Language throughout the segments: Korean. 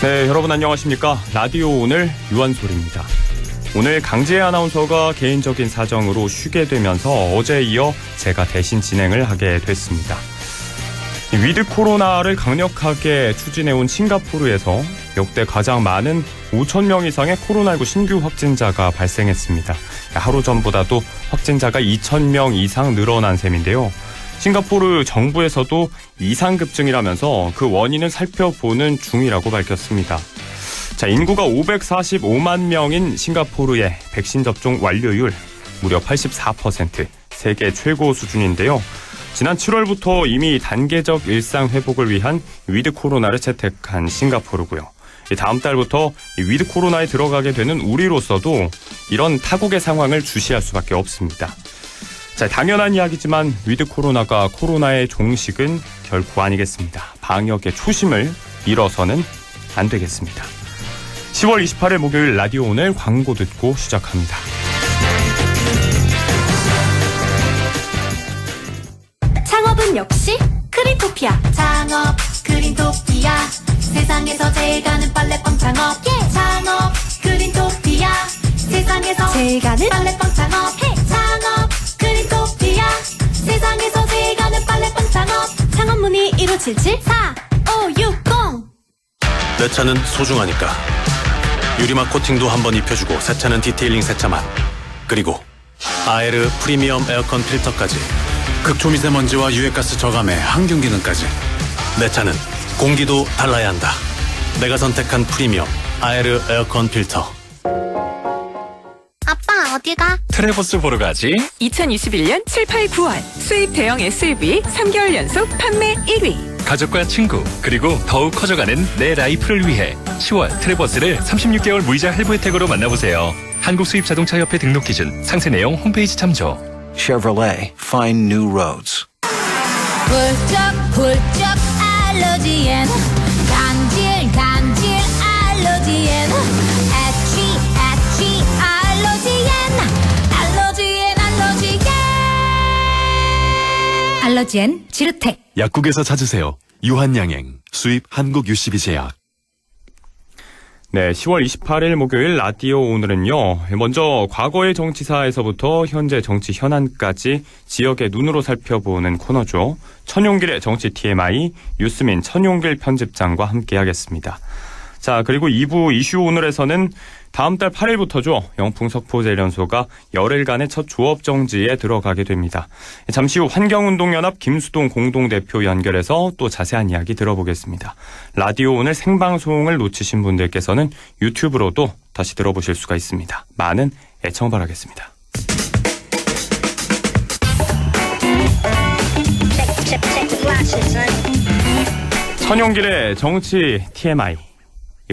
네, 여러분 안녕하십니까? 라디오 오늘 유한솔입니다. 오늘 강지혜 아나운서가 개인적인 사정으로 쉬게 되면서 어제에 이어 제가 대신 진행을 하게 됐습니다. 위드 코로나를 강력하게 추진해온 싱가포르에서 역대 가장 많은 5,000명 이상의 코로나19 신규 확진자가 발생했습니다. 하루 전보다도 확진자가 2,000명 이상 늘어난 셈인데요. 싱가포르 정부에서도 이상급증이라면서 그 원인을 살펴보는 중이라고 밝혔습니다. 자, 인구가 545만 명인 싱가포르의 백신 접종 완료율 무려 84%, 세계 최고 수준인데요. 지난 7월부터 이미 단계적 일상 회복을 위한 위드 코로나를 채택한 싱가포르고요. 다음 달부터 위드 코로나에 들어가게 되는 우리로서도 이런 타국의 상황을 주시할 수밖에 없습니다. 자, 당연한 이야기지만 위드 코로나가 코로나의 종식은 결코 아니겠습니다. 방역의 초심을 잃어서는 안 되겠습니다. 10월 28일 목요일 라디오 오늘 광고 듣고 시작합니다. 창업은 역시 크린토피아. 창업 크린토피아. 세상에서 제일 가는 빨래빵 창업. 창업 크린토피아. 세상에서 제일 가는 빨래빵 창업. 창업 크린토피아. 세상에서 제일 가는 빨래빵 창업. 창업 문의 1577-4560. 내 차는 소중하니까 유리막 코팅도 한번 입혀주고 세차는 디테일링 세차만, 그리고 아에르 프리미엄 에어컨 필터까지 극초미세먼지와 유해가스 저감에 항균기능까지. 내 차는 공기도 달라야 한다. 내가 선택한 프리미엄 아에르 에어컨 필터. 아빠 어디 가? 트레버스 보러 가지. 2021년 7, 8, 9월 수입 대형 SUV 3개월 연속 판매 1위. 가족과 친구, 그리고 더욱 커져가는 내 라이프를 위해 10월 트레버스를 36개월 무이자 할부 혜택으로 만나보세요. 한국수입자동차협회 등록 기준, 상세 내용 홈페이지 참조. Chevrolet, find new roads. 훌쩍 알러지엔 간질 알러지엔 애취 알러지엔 지르텍. 약국에서 찾으세요. 유한양행, 수입 한국유씨비제약. 네, 10월 28일 목요일 라디오 오늘은요. 먼저 과거의 정치사에서부터 현재 정치 현안까지 지역의 눈으로 살펴보는 코너죠. 천용길의 정치 TMI, 뉴스민 천용길 편집장과 함께하겠습니다. 자, 그리고 2부 이슈 오늘에서는 다음 달 8일부터죠. 영풍석포제련소가 열흘간의 첫 조업정지에 들어가게 됩니다. 잠시 후 환경운동연합 김수동 공동대표 연결해서 또 자세한 이야기 들어보겠습니다. 라디오 오늘 생방송을 놓치신 분들께서는 유튜브로도 다시 들어보실 수가 있습니다. 많은 애청 바라겠습니다. 천용길의 정치 TMI.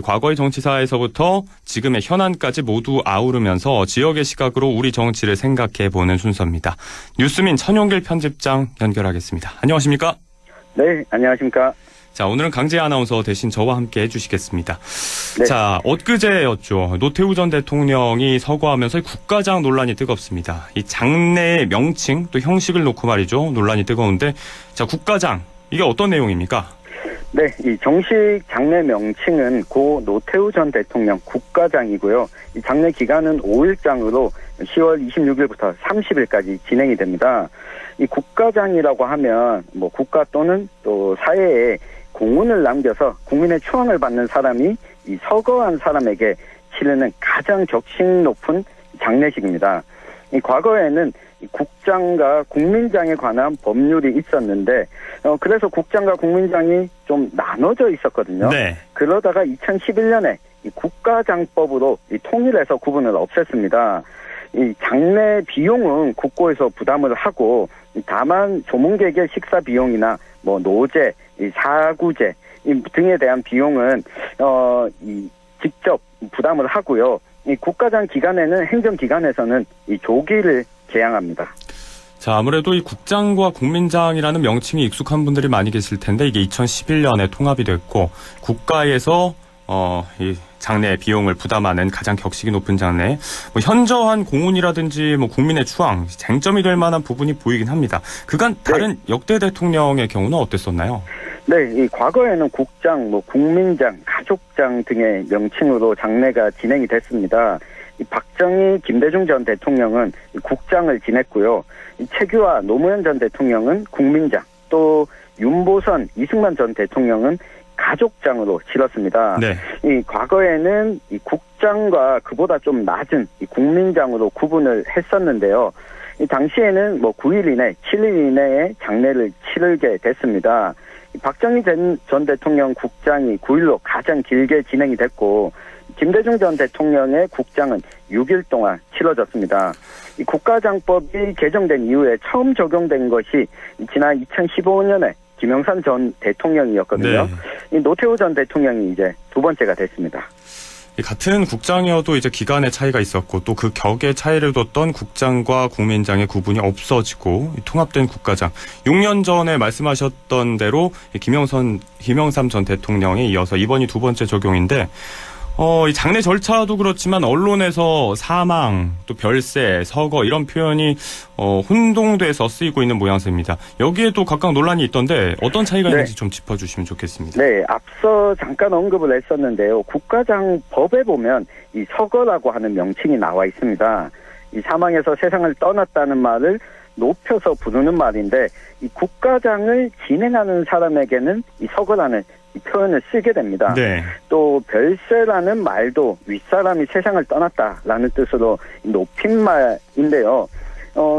과거의 정치사에서부터 지금의 현안까지 모두 아우르면서 지역의 시각으로 우리 정치를 생각해보는 순서입니다. 뉴스민 천용길 편집장 연결하겠습니다. 안녕하십니까? 네, 안녕하십니까? 자, 오늘은 강지혜 아나운서 대신 저와 함께 해주시겠습니다. 네. 자, 엊그제였죠. 노태우 전 대통령이 서거하면서 국가장 논란이 뜨겁습니다. 이 장례의 명칭 또 형식을 놓고 말이죠. 논란이 뜨거운데, 자, 국가장, 이게 어떤 내용입니까? 네, 이 정식 장례 명칭은 고 노태우 전 대통령 국가장이고요. 이 장례 기간은 5일장으로 10월 26일부터 30일까지 진행이 됩니다. 이 국가장이라고 하면 뭐 국가 또는 또 사회에 공훈을 남겨서 국민의 추앙을 받는 사람이 이 서거한 사람에게 치르는 가장 격식 높은 장례식입니다. 이 과거에는 국장과 국민장에 관한 법률이 있었는데 그래서 국장과 국민장이 좀 나눠져 있었거든요. 네. 그러다가 2011년에 이 국가장법으로 이 통일해서 구분을 없앴습니다. 이 장례 비용은 국고에서 부담을 하고 다만 조문객의 식사 비용이나 뭐 노제, 이 사구제 등에 대한 비용은 이 직접 부담을 하고요. 이 국가장 기간에는 행정기관에서는 이 조기를 제한합니다. 자, 아무래도 이 국장과 국민장이라는 명칭이 익숙한 분들이 많이 계실 텐데 이게 2011년에 통합이 됐고 국가에서 이 장례 비용을 부담하는 가장 격식이 높은 장례, 뭐 현저한 공훈이라든지 뭐 국민의 추앙, 쟁점이 될 만한 부분이 보이긴 합니다. 그간 다른 역대 대통령의 경우는 어땠었나요? 네, 이 과거에는 국장, 국민장, 가족장 등의 명칭으로 장례가 진행이 됐습니다. 이 박정희, 김대중 전 대통령은 이 국장을 지냈고요. 이 최규하, 노무현 전 대통령은 국민장, 또 윤보선, 이승만 전 대통령은 가족장으로 치렀습니다. 네. 이 과거에는 이 국장과 그보다 좀 낮은 이 국민장으로 구분을 했었는데요. 이 당시에는 9일 이내, 7일 이내에 장례를 치르게 됐습니다. 이 박정희 전 대통령 국장이 9일로 가장 길게 진행이 됐고, 김대중 전 대통령의 국장은 6일 동안 치러졌습니다. 이 국가장법이 개정된 이후에 처음 적용된 것이 지난 2015년에 김영삼 전 대통령이었거든요. 네. 이 노태우 전 대통령이 이제 두 번째가 됐습니다. 같은 국장이어도 이제 기간의 차이가 있었고 또 그 격의 차이를 뒀던 국장과 국민장의 구분이 없어지고 통합된 국가장. 6년 전에 말씀하셨던 대로 김영삼 전 대통령에 이어서 이번이 두 번째 적용인데 이 장례 절차도 그렇지만 언론에서 사망, 또 별세, 서거 이런 표현이 혼동돼서 쓰이고 있는 모양새입니다. 여기에도 각각 논란이 있던데 어떤 차이가 있는지 좀 짚어주시면 좋겠습니다. 네, 앞서 잠깐 언급을 했었는데요. 국가장법에 보면 이 서거라고 하는 명칭이 나와 있습니다. 이 사망해서 세상을 떠났다는 말을 높여서 부르는 말인데 이 국가장을 진행하는 사람에게는 이 서거라는 이 표현을 쓰게 됩니다. 네. 또 별세라는 말도 윗사람이 세상을 떠났다라는 뜻으로 높임말인데요.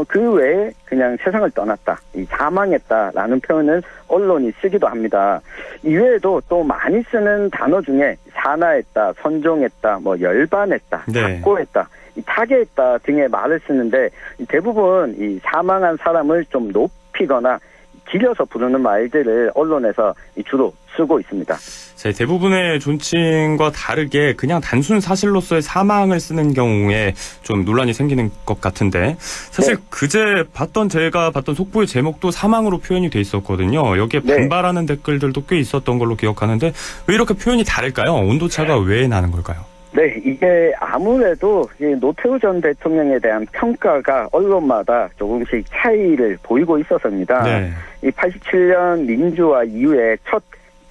그 외에 그냥 세상을 떠났다, 이 사망했다라는 표현을 언론이 쓰기도 합니다. 이외에도 또 많이 쓰는 단어 중에 산하했다, 선종했다, 열반했다, 네. 작고했다, 타계했다 등의 말을 쓰는데 대부분 이 사망한 사람을 좀 높이거나 길여서 부르는 말들을 언론에서 주로 쓰고 있습니다. 대부분의 존칭과 다르게 그냥 단순 사실로서의 사망을 쓰는 경우에 좀 논란이 생기는 것 같은데 사실 제가 봤던 속보의 제목도 사망으로 표현이 돼 있었거든요. 여기에 반발하는 댓글들도 꽤 있었던 걸로 기억하는데 왜 이렇게 표현이 다를까요? 온도차가 왜 나는 걸까요? 네, 이게 아무래도 노태우 전 대통령에 대한 평가가 언론마다 조금씩 차이를 보이고 있어서입니다. 네. 이 87년 민주화 이후에 첫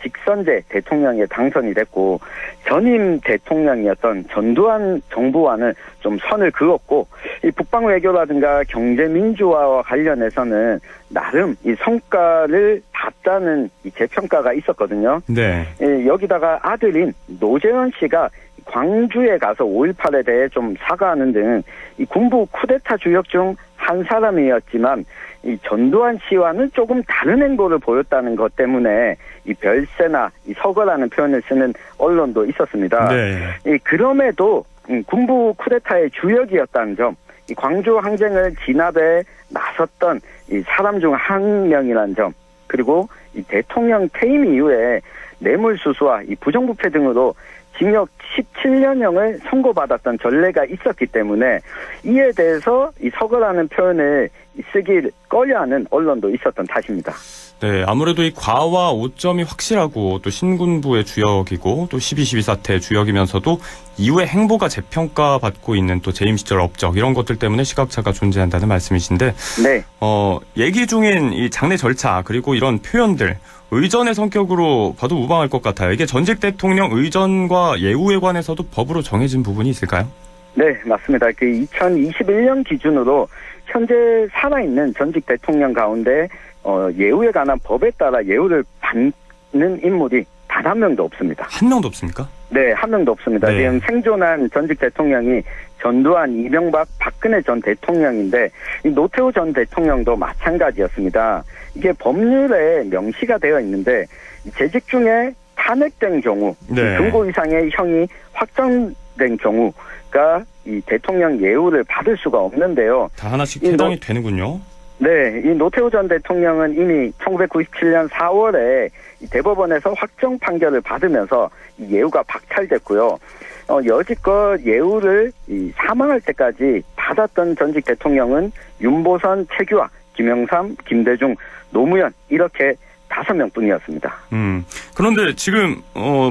직선제 대통령에 당선이 됐고 전임 대통령이었던 전두환 정부와는 좀 선을 그었고 이 북방 외교라든가 경제 민주화와 관련해서는 나름 이 성과를 봤다는 이 재평가가 있었거든요. 네. 여기다가 아들인 노재현 씨가 광주에 가서 5.18에 대해 좀 사과하는 등 이 군부 쿠데타 주역 중 한 사람이었지만 이 전두환 씨와는 조금 다른 행보를 보였다는 것 때문에 이 별세나 이 서거라는 표현을 쓰는 언론도 있었습니다. 네. 그럼에도 군부 쿠데타의 주역이었다는 점, 이 광주 항쟁을 진압에 나섰던 이 사람 중 한 명이라는 점, 그리고 이 대통령 퇴임 이후에 뇌물수수와 이 부정부패 등으로 징역 17년형을 선고받았던 전례가 있었기 때문에 이에 대해서 이 서거라는 표현을 쓰길 꺼려하는 언론도 있었던 탓입니다. 네, 아무래도 이 과와 오점이 확실하고 또 신군부의 주역이고 또 12.12 사태 주역이면서도 이후의 행보가 재평가받고 있는 또 재임 시절 업적 이런 것들 때문에 시각차가 존재한다는 말씀이신데 네. 얘기 중인 이 장례 절차 그리고 이런 표현들 의전의 성격으로 봐도 무방할 것 같아요. 이게 전직 대통령 의전과 예우에 관해서도 법으로 정해진 부분이 있을까요? 네, 맞습니다. 2021년 기준으로 현재 살아있는 전직 대통령 가운데 예우에 관한 법에 따라 예우를 받는 인물이 단 한 명도 없습니다. 한 명도 없습니까? 네, 한 명도 없습니다. 네. 지금 생존한 전직 대통령이 전두환, 이명박, 박근혜 전 대통령인데 이 노태우 전 대통령도 마찬가지였습니다. 이게 법률에 명시가 되어 있는데 재직 중에 탄핵된 경우, 네. 금고 이상의 형이 확정된 경우가 이 대통령 예우를 받을 수가 없는데요. 다 하나씩 해당이 되는군요. 네, 이 노태우 전 대통령은 이미 1997년 4월에 대법원에서 확정 판결을 받으면서 이 예우가 박탈됐고요. 여지껏 예우를 사망할 때까지 받았던 전직 대통령은 윤보선, 최규하, 김영삼, 김대중, 노무현 이렇게 5명뿐이었습니다. 그런데 지금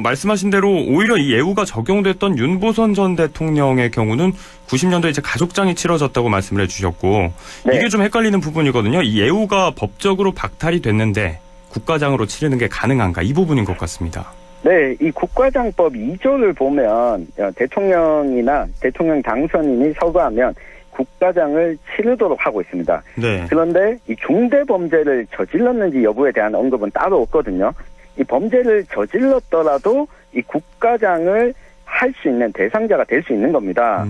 말씀하신 대로 오히려 이 예우가 적용됐던 윤보선 전 대통령의 경우는 90년도에 이제 가족장이 치러졌다고 말씀을 해주셨고 네. 이게 좀 헷갈리는 부분이거든요. 이 예우가 법적으로 박탈이 됐는데 국가장으로 치르는 게 가능한가 이 부분인 것 같습니다. 네, 이 국가장법 2조를 보면 대통령이나 대통령 당선인이 서거하면 국가장을 치르도록 하고 있습니다. 네. 그런데 이 중대 범죄를 저질렀는지 여부에 대한 언급은 따로 없거든요. 이 범죄를 저질렀더라도 이 국가장을 할 수 있는 대상자가 될 수 있는 겁니다.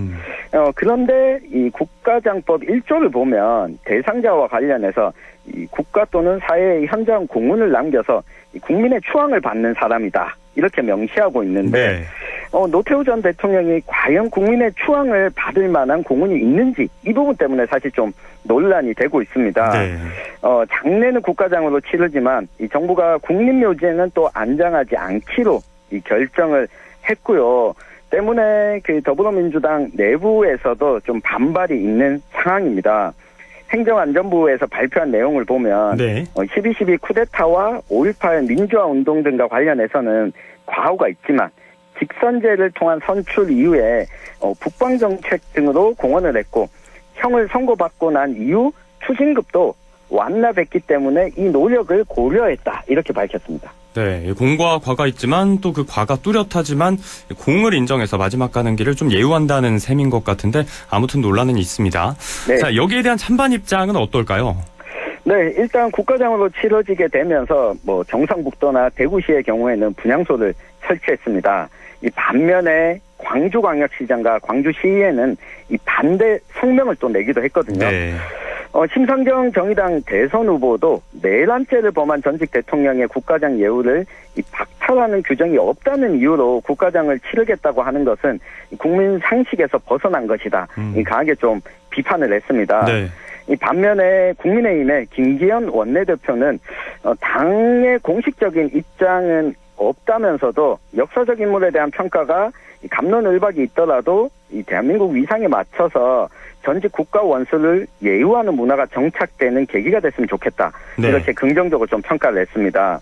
그런데 이 국가장법 1조를 보면 대상자와 관련해서 이 국가 또는 사회의 현장 공훈을 남겨서 이 국민의 추앙을 받는 사람이다. 이렇게 명시하고 있는데 네. 노태우 전 대통령이 과연 국민의 추앙을 받을 만한 공훈이 있는지 이 부분 때문에 사실 좀 논란이 되고 있습니다. 네. 장례는 국가장으로 치르지만 이 정부가 국립묘지에는 또 안장하지 않기로 이 결정을 했고요. 때문에 그 더불어민주당 내부에서도 좀 반발이 있는 상황입니다. 행정안전부에서 발표한 내용을 보면 네. 12.12 쿠데타와 5.18 민주화 운동 등과 관련해서는 과오가 있지만 직선제를 통한 선출 이후에 북방정책 등으로 공헌을 했고 형을 선고받고 난 이후 추징급도 완납했기 때문에 이 노력을 고려했다 이렇게 밝혔습니다. 네, 공과 과가 있지만 또 그 과가 뚜렷하지만 공을 인정해서 마지막 가는 길을 좀 예우한다는 셈인 것 같은데 아무튼 논란은 있습니다. 네. 자, 여기에 대한 찬반 입장은 어떨까요? 네, 일단 국가장으로 치러지게 되면서 경상북도나 대구시의 경우에는 분향소를 설치했습니다. 이 반면에 광주광역시장과 광주시에는 이 반대 성명을 또 내기도 했거든요. 네. 심상정 정의당 대선 후보도 내란죄를 범한 전직 대통령의 국가장 예우를 박탈하는 규정이 없다는 이유로 국가장을 치르겠다고 하는 것은 국민 상식에서 벗어난 것이다. 강하게 좀 비판을 했습니다. 네. 이 반면에 국민의힘의 김기현 원내대표는 당의 공식적인 입장은 없다면서도 역사적 인물에 대한 평가가 갑론을박이 있더라도 이 대한민국 위상에 맞춰서 전직 국가 원수를 예우하는 문화가 정착되는 계기가 됐으면 좋겠다. 네. 이렇게 긍정적으로 좀 평가를 했습니다.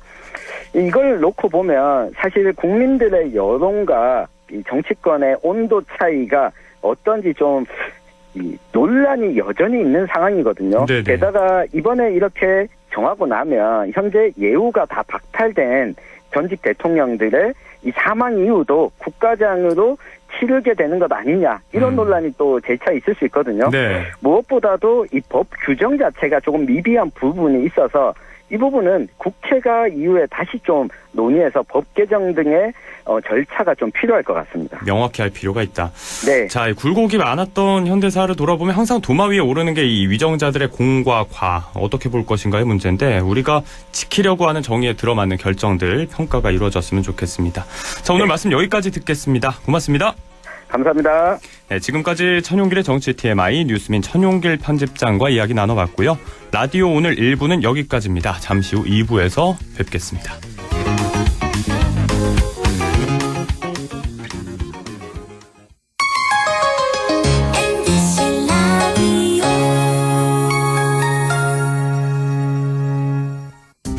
이걸 놓고 보면 사실 국민들의 여론과 이 정치권의 온도 차이가 어떤지 좀 논란이 여전히 있는 상황이거든요. 네네. 게다가 이번에 이렇게 정하고 나면 현재 예우가 다 박탈된 전직 대통령들의 이 사망 이후도 국가장으로 치르게 되는 것 아니냐 이런 논란이 또 재차 있을 수 있거든요. 네. 무엇보다도 이 법 규정 자체가 조금 미비한 부분이 있어서 이 부분은 국회가 이후에 다시 좀 논의해서 법 개정 등의 절차가 좀 필요할 것 같습니다. 명확히 할 필요가 있다. 네. 자, 이 굴곡이 많았던 현대사를 돌아보면 항상 도마 위에 오르는 게 이 위정자들의 공과 과 어떻게 볼 것인가의 문제인데 우리가 지키려고 하는 정의에 들어맞는 결정들 평가가 이루어졌으면 좋겠습니다. 자, 오늘 말씀 여기까지 듣겠습니다. 고맙습니다. 감사합니다. 네, 지금까지 천용길의 정치 TMI 뉴스민 천용길 편집장과 이야기 나눠봤고요. 라디오 오늘 1부는 여기까지입니다. 잠시 후 2부에서 뵙겠습니다.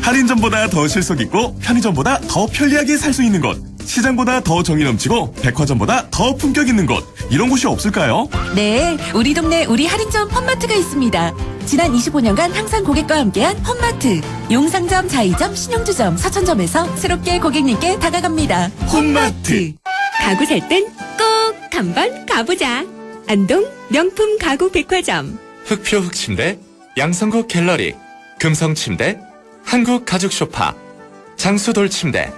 할인점보다 더 실속 있고 편의점보다 더 편리하게 살 수 있는 곳, 시장보다 더 정이 넘치고 백화점보다 더 품격 있는 곳, 이런 곳이 없을까요? 네, 우리 동네 우리 할인점 펀마트가 있습니다. 지난 25년간 항상 고객과 함께한 펀마트. 용상점, 자이점, 신용주점, 서천점에서 새롭게 고객님께 다가갑니다. 홈마트. 가구 살 땐 꼭 한번 가보자. 안동 명품 가구 백화점. 흑표 흑침대, 양성국 갤러리, 금성침대, 한국 가죽 소파, 장수돌 침대.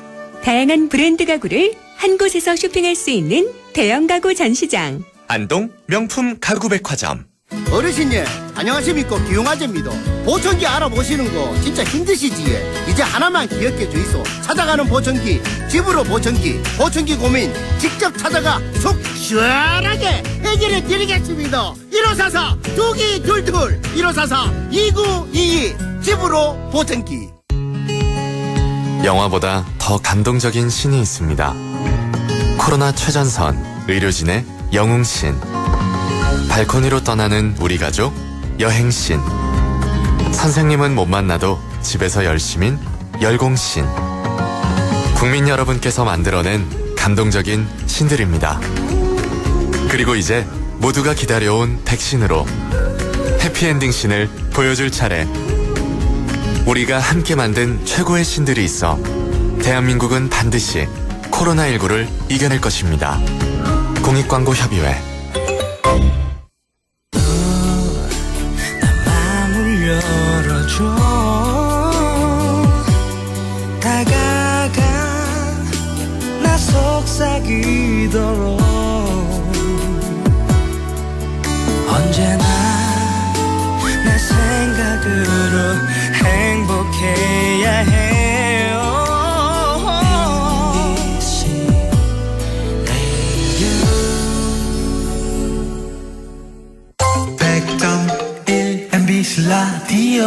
다양한 브랜드 가구를 한 곳에서 쇼핑할 수 있는 대형 가구 전시장. 안동 명품 가구 백화점. 어르신님 안녕하십니까, 기용아재입니다. 보청기 알아보시는 거 진짜 힘드시지? 이제 하나만 기억해 주이소. 찾아가는 보청기, 집으로 보청기, 보청기 고민 직접 찾아가 속 시원하게 해결해 드리겠습니다. 1544 2222 1544 2922 집으로 보청기. 영화보다 더 감동적인 신이 있습니다. 코로나 최전선 의료진의 영웅신. 발코니로 떠나는 우리 가족 여행신. 선생님은 못 만나도 집에서 열심인 열공신. 국민 여러분께서 만들어낸 감동적인 신들입니다. 그리고 이제 모두가 기다려온 백신으로 해피엔딩 신을 보여줄 차례. 우리가 함께 만든 최고의 신들이 있어 대한민국은 반드시 코로나19를 이겨낼 것입니다. 공익광고협의회. 마음을 열어줘. 다가가 나 속삭이도록 언제나 내 생각으로 행복해야 해요. MBC 라디오.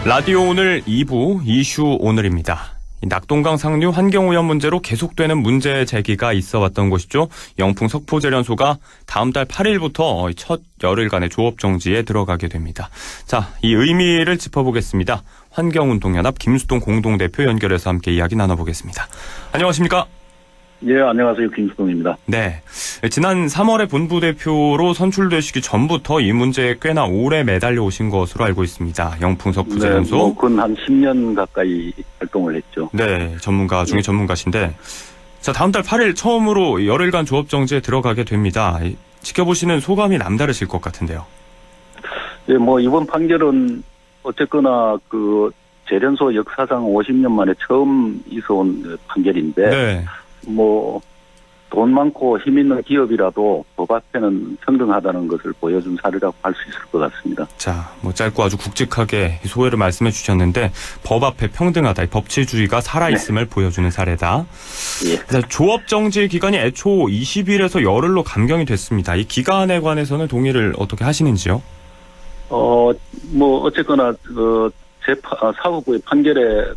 라디오 오늘 2부 이슈 오늘입니다. 낙동강 상류 환경오염 문제로 계속되는 문제 제기가 있어왔던 곳이죠. 영풍 석포제련소가 다음 달 8일부터 첫 열흘간의 조업 정지에 들어가게 됩니다. 자, 이 의미를 짚어보겠습니다. 환경운동연합 김수동 공동대표 연결해서 함께 이야기 나눠보겠습니다. 안녕하십니까? 예, 안녕하세요. 김수동입니다. 네. 지난 3월에 본부대표로 선출되시기 전부터 이 문제에 꽤나 오래 매달려 오신 것으로 알고 있습니다. 영풍 석포제련소. 네, 그건 한 10년 가까이 활동을 했죠. 네, 전문가 중에 전문가신데. 자, 다음 달 8일 처음으로 열흘간 조업정지에 들어가게 됩니다. 지켜보시는 소감이 남다르실 것 같은데요. 예, 이번 판결은 어쨌거나 제련소 역사상 50년 만에 처음 있어온 판결인데. 네. 돈 많고 힘 있는 기업이라도 법 앞에는 평등하다는 것을 보여준 사례라고 할 수 있을 것 같습니다. 자, 짧고 아주 굵직하게 소회를 말씀해 주셨는데 법 앞에 평등하다, 이 법치주의가 살아있음을 보여주는 사례다. 예. 조업 정지 기간이 애초 20일에서 열흘로 감경이 됐습니다. 이 기간에 관해서는 동의를 어떻게 하시는지요? 어쨌거나 사법부의 판결을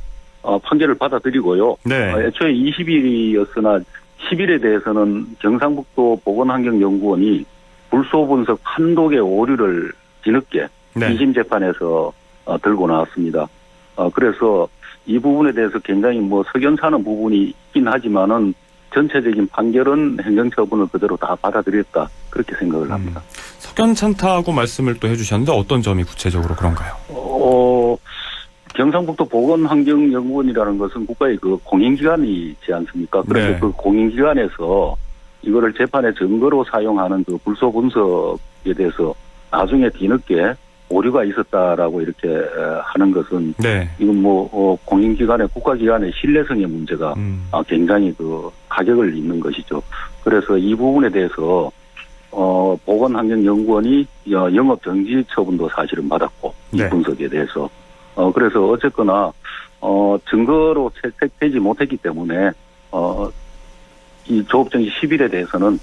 받아들이고요. 네. 애초에 20일이었으나 10일에 대해서는 경상북도 보건환경연구원이 불소분석 판독의 오류를 뒤늦게 네. 2심 재판에서 들고 나왔습니다. 그래서 이 부분에 대해서 굉장히 석연찮은 부분이 있긴 하지만은 전체적인 판결은 행정처분을 그대로 다 받아들였다. 그렇게 생각을 합니다. 석연찮다고 말씀을 또 해주셨는데 어떤 점이 구체적으로 그런가요? 경상북도 보건환경연구원이라는 것은 국가의 공인기관이지 않습니까? 그래서 네. 그 공인기관에서 이거를 재판의 증거로 사용하는 불소 분석에 대해서 나중에 뒤늦게 오류가 있었다라고 이렇게 하는 것은 네. 이건 공인기관의 국가기관의 신뢰성의 문제가 굉장히 가격을 잇는 것이죠. 그래서 이 부분에 대해서 보건환경연구원이 영업 정지 처분도 사실은 받았고 이 네. 분석에 대해서 그래서 어쨌거나 증거로 채택되지 못했기 때문에 이 조업정지 10일에 대해서는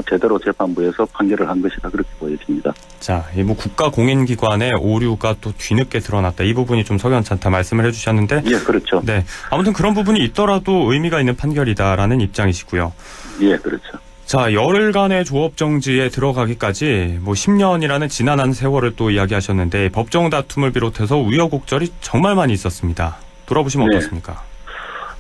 제대로 재판부에서 판결을 한 것이다 그렇게 보여집니다. 자, 국가 공인기관의 오류가 또 뒤늦게 드러났다. 이 부분이 좀 석연찮다 말씀을 해주셨는데. 예, 그렇죠. 네, 아무튼 그런 부분이 있더라도 의미가 있는 판결이다라는 입장이시고요. 예, 그렇죠. 자, 열흘간의 조업정지에 들어가기까지 10년이라는 지난한 세월을 또 이야기하셨는데 법정 다툼을 비롯해서 우여곡절이 정말 많이 있었습니다. 돌아보시면 네. 어떻습니까?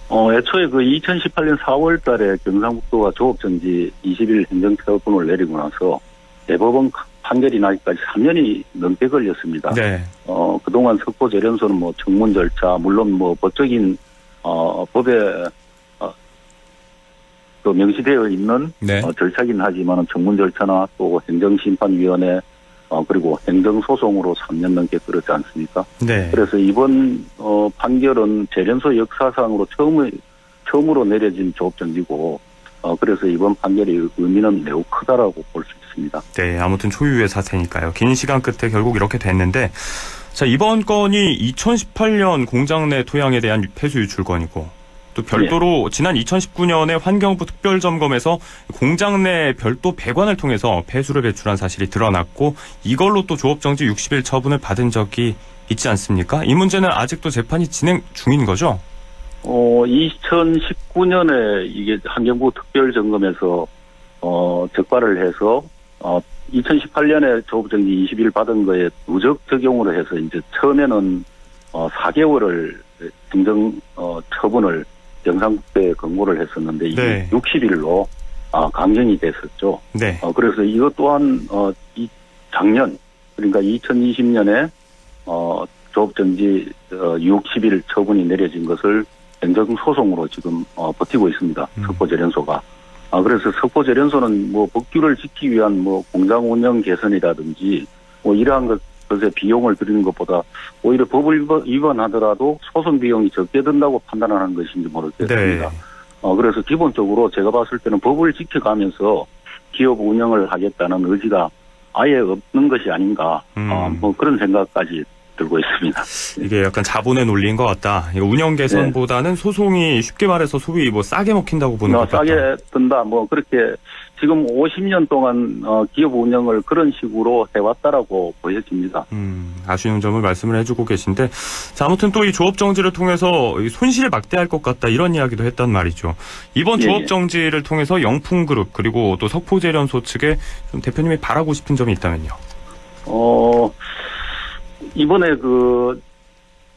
애초에 2018년 4월 달에 경상북도가 조업정지 20일 행정처분을 내리고 나서 대법원 판결이 나기까지 3년이 넘게 걸렸습니다. 네. 그동안 석포제련소는 청문 절차, 물론 법적인, 법에, 또 명시되어 있는 네. 절차긴 하지만 청문 절차나 또 행정심판위원회 그리고 행정소송으로 3년 넘게 끌었지 않습니까? 네. 그래서 이번 판결은 제련소 역사상으로 처음으로 내려진 조업정지고 그래서 이번 판결의 의미는 매우 크다라고 볼 수 있습니다. 네, 아무튼 초유의 사태니까요. 긴 시간 끝에 결국 이렇게 됐는데, 자, 이번 건이 2018년 공장 내 토양에 대한 폐수 유출건이고 또 별도로 지난 2019년에 환경부 특별점검에서 공장 내 별도 배관을 통해서 폐수를 배출한 사실이 드러났고 이걸로 또 조업정지 60일 처분을 받은 적이 있지 않습니까? 이 문제는 아직도 재판이 진행 중인 거죠? 2019년에 이게 환경부 특별점검에서 적발을 해서 2018년에 조업정지 20일 받은 거에 누적 적용으로 해서 이제 처음에는 4개월을 행정 처분을 경상북도에 권고를 했었는데 이게 네. 60일로 강경이 됐었죠. 네. 그래서 이것 또한 작년 그러니까 2020년에 조업정지 60일 처분이 내려진 것을 행정소송으로 지금 버티고 있습니다. 석포제련소가. 그래서 석포제련소는 뭐 법규를 지키기 위한 뭐 공장 운영 개선이라든지 뭐 이러한 것에 비용을 들이는 것보다 오히려 법을 위반하더라도 소송 비용이 적게 든다고 판단하는 것인지 모르겠습니다. 네. 그래서 기본적으로 제가 봤을 때는 법을 지켜가면서 기업 운영을 하겠다는 의지가 아예 없는 것이 아닌가. 뭐 그런 생각까지 들고 있습니다. 이게 약간 자본의 논리인 것 같다. 이거 운영 개선보다는 소송이 쉽게 말해서 소위 뭐 싸게 먹힌다고 보는 것 같다. 싸게 든다. 뭐 그렇게 지금 50년 동안 기업 운영을 그런 식으로 해왔다라고 보여집니다. 아쉬운 점을 말씀을 해주고 계신데, 자, 아무튼 또 이 조업 정지를 통해서 손실을 막대할 것 같다 이런 이야기도 했단 말이죠. 이번 조업 정지를 통해서 영풍그룹 그리고 또 석포제련소 측에 좀 대표님이 바라고 싶은 점이 있다면요. 이번에 두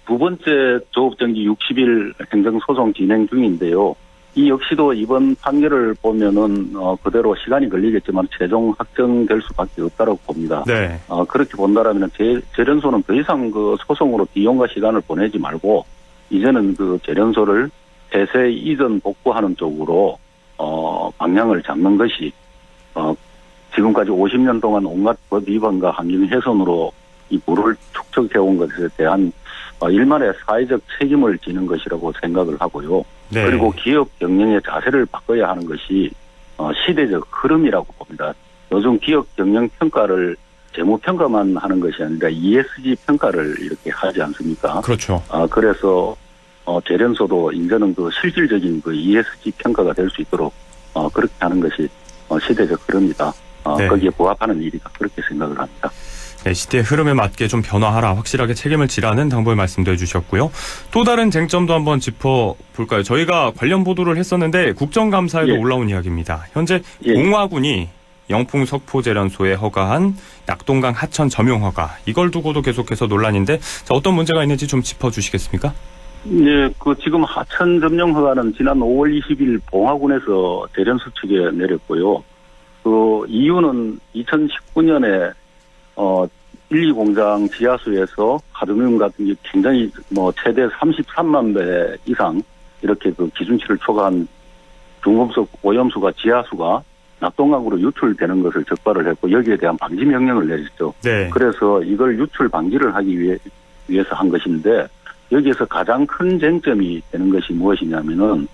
번째 조업정지 60일 행정소송 진행 중인데요. 이 역시도 이번 판결을 보면은 그대로 시간이 걸리겠지만 최종 확정될 수밖에 없다고 봅니다. 네. 그렇게 본다라면 제련소는 더 이상 소송으로 비용과 시간을 보내지 말고 이제는 제련소를 폐쇄 이전 복구하는 쪽으로 방향을 잡는 것이 지금까지 50년 동안 온갖 법 위반과 환경 훼손으로 이 부를 축적해온 것에 대한 일말의 사회적 책임을 지는 것이라고 생각을 하고요. 네. 그리고 기업 경영의 자세를 바꿔야 하는 것이 시대적 흐름이라고 봅니다. 요즘 기업 경영 평가를 재무 평가만 하는 것이 아니라 ESG 평가를 이렇게 하지 않습니까? 그렇죠. 그래서 제련소도 이제는 실질적인 ESG 평가가 될 수 있도록 그렇게 하는 것이 시대적 흐름이다. 네. 거기에 부합하는 일이다. 그렇게 생각을 합니다. 네, 시대의 흐름에 맞게 좀 변화하라, 확실하게 책임을 지라는 당부의 말씀도 해주셨고요. 또 다른 쟁점도 한번 짚어볼까요? 저희가 관련 보도를 했었는데 국정감사에도 올라온 이야기입니다. 현재 공화군이 영풍 석포제련소에 허가한 낙동강 하천 점용 허가, 이걸 두고도 계속해서 논란인데, 자, 어떤 문제가 있는지 좀 짚어주시겠습니까? 네, 지금 하천 점용 허가는 지난 5월 20일 공화군에서 제련소 측에 내렸고요. 이유는 2019년에 1, 2공장 지하수에서 가두뮴 같은 게 굉장히 최대 33만 배 이상 이렇게 기준치를 초과한 중금속 오염수가 지하수가 낙동강으로 유출되는 것을 적발을 했고 여기에 대한 방지 명령을 내렸죠. 네. 그래서 이걸 유출 방지를 하기 위해서 한 것인데 여기에서 가장 큰 쟁점이 되는 것이 무엇이냐면은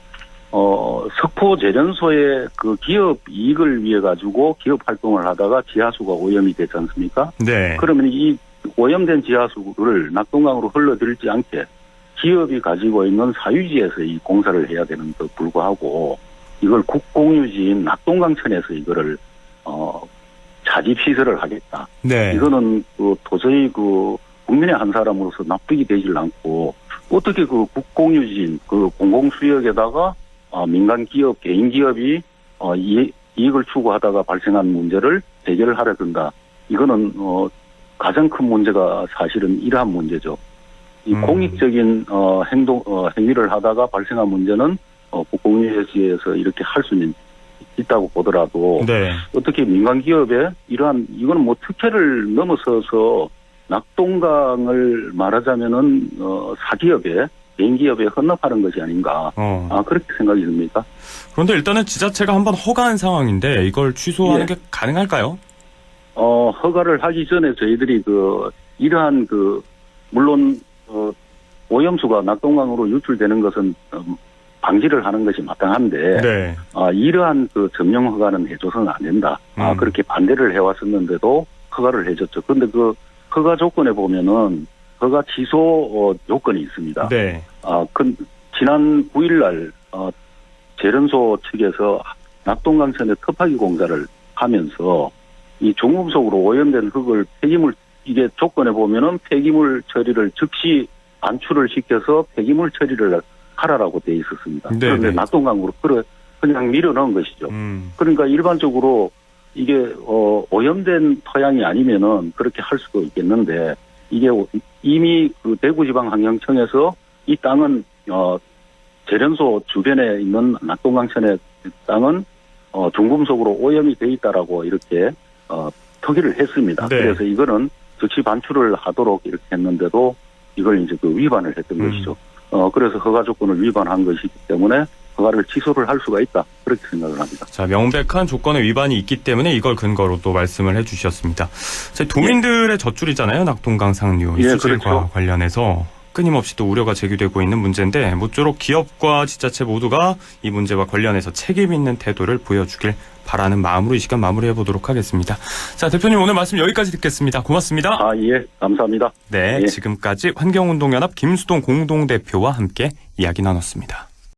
석포제련소의 기업 이익을 위해 가지고 기업 활동을 하다가 지하수가 오염이 되지 않습니까? 네. 그러면 이 오염된 지하수를 낙동강으로 흘러들지 않게 기업이 가지고 있는 사유지에서 이 공사를 해야 되는데도 불구하고 이걸 국공유지인 낙동강천에서 이거를 자집 시설을 하겠다. 네. 이거는 도저히 국민의 한 사람으로서 납득이 되질 않고 어떻게 국공유지인 공공수역에다가 민간 기업, 개인 기업이 이익을 추구하다가 발생한 문제를 해결을 하려 든다. 이거는 가장 큰 문제가 사실은 이러한 문제죠. 이 공익적인 행위를 하다가 발생한 문제는 국공유지에서 이렇게 할 수는 있다고 보더라도 네. 어떻게 민간 기업에 이거는 특혜를 넘어서서 낙동강을 말하자면은 사기업에 개인 기업에 헌납하는 것이 아닌가. 그렇게 생각이 듭니다. 그런데 일단은 지자체가 한번 허가한 상황인데 이걸 취소하는 게 가능할까요? 허가를 하기 전에 저희들이 이러한 물론 오염수가 낙동강으로 유출되는 것은 방지를 하는 것이 마땅한데 네. 이러한 점용 허가는 해줘서는 안 된다. 그렇게 반대를 해왔었는데도 허가를 해줬죠. 그런데 허가 조건에 보면은 허가 취소 요건이 있습니다. 네. 지난 9일날 제련소 측에서 낙동강천에 터파기 공사를 하면서 이 중금속으로 오염된 흙을 이게 조건에 보면은 폐기물 처리를 즉시 반출을 시켜서 폐기물 처리를 하라라고 돼 있었습니다. 네, 그런데 네. 낙동강으로 그냥 밀어넣은 것이죠. 그러니까 일반적으로 이게 오염된 토양이 아니면은 그렇게 할 수도 있겠는데 이게 이미 대구지방환경청에서 이 땅은 제련소 주변에 있는 낙동강천의 땅은 중금속으로 오염이 돼 있다라고 이렇게 특위를 했습니다. 네. 그래서 이거는 즉시 반출을 하도록 이렇게 했는데도 이걸 이제 그 위반을 했던 것이죠. 그래서 허가 조건을 위반한 것이기 때문에 허가를 취소를 할 수가 있다. 그렇게 생각을 합니다. 자, 명백한 조건의 위반이 있기 때문에 이걸 근거로 또 말씀을 해주셨습니다. 자, 도민들의 젖줄이잖아요. 낙동강 상류 이 예, 수질과 그렇죠. 관련해서 끊임없이 또 우려가 제기되고 있는 문제인데 모쪼록 기업과 지자체 모두가 이 문제와 관련해서 책임 있는 태도를 보여주길 바라는 마음으로 이 시간 마무리해 보도록 하겠습니다. 자, 대표님 오늘 말씀 여기까지 듣겠습니다. 고맙습니다. 예, 감사합니다. 네, 예. 지금까지 환경운동연합 김수동 공동대표와 함께 이야기 나눴습니다.